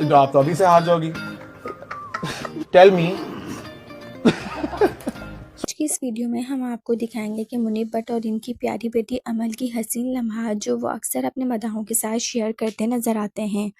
तो आप तो अभी से हार जाओगी। Tell me. आज की इस वीडियो में हम आपको दिखाएंगे कि मुनीब भट्ट और इनकी प्यारी बेटी अमल की हसीन लम्हात जो वो अक्सर अपने मदाहों के साथ शेयर करते नजर आते हैं।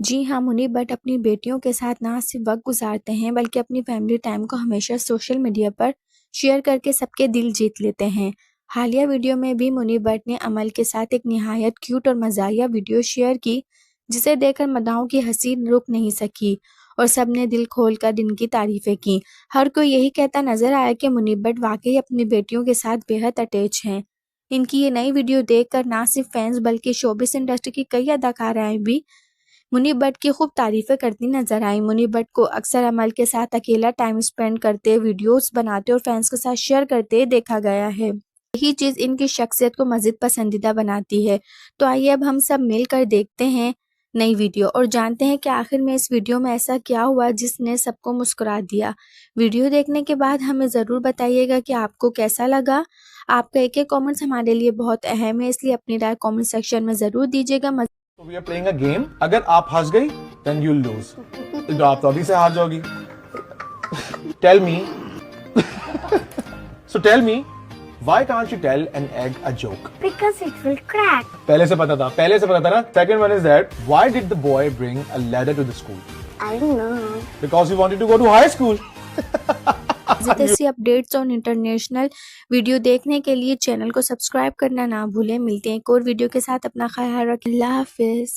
जी हाँ, मुनीब भट्ट अपनी बेटियों के साथ ना सिर्फ वक्त गुजारते हैं बल्कि अपनी फैमिली टाइम को हमेशा सोशल मीडिया पर शेयर करके सबके दिल जीत लेते हैं। हालिया वीडियो में भी मुनीब भट्ट ने अमल के साथ एक निहायत क्यूट और मज़ाहिया वीडियो शेयर की, जिसे देखकर मदाहों की हंसी रुक नहीं सकी और सबने दिल खोलकर इनकी तारीफें की। हर कोई यही कहता नजर आया कि मुनीब भट्ट वाकई अपनी बेटियों के साथ बेहद अटैच हैं। इनकी ये नई वीडियो देखकर ना सिर्फ फैंस बल्कि शोबिस इंडस्ट्री की कई अदाकाराएं भी मुनीब भट्ट की खूब तारीफें करती नजर आई। मुनीब भट्ट को अक्सर अमल के साथ अकेला टाइम स्पेंड करते, वीडियोस बनाते और फैंस के साथ शेयर करते देखा गया है। यही चीज इनकी शख्सियत को मजीद पसंदीदा बनाती है। तो आइए अब हम सब मिलकर देखते हैं नई वीडियो और जानते हैं कि आखिर में इस वीडियो में ऐसा क्या हुआ जिसने सबको मुस्कुरा दिया। वीडियो देखने के बाद हमें ज़रूर बताइएगा कि आपको कैसा लगा। आपका एक एक कमेंट्स हमारे लिए बहुत अहम है, इसलिए अपनी राय कमेंट सेक्शन में ज़रूर दीजिएगा। तो we are playing a game. अगर आप हंस गई देन यू विल लूज। तो आप तो अभी से हार जाओगी। Tell me. So tell me, why can't you tell an egg a joke? Because it will crack. पहले से पता था ना। Second one is that why did the boy bring a ladder to the school? I don't know. Because he wanted to go to high school. ऐसी updates और international video देखने के लिए चैनल को सब्सक्राइब करना ना भूलें। मिलते हैं एक और वीडियो के साथ, अपना ख्याल रखें। अल्लाह हाफिज।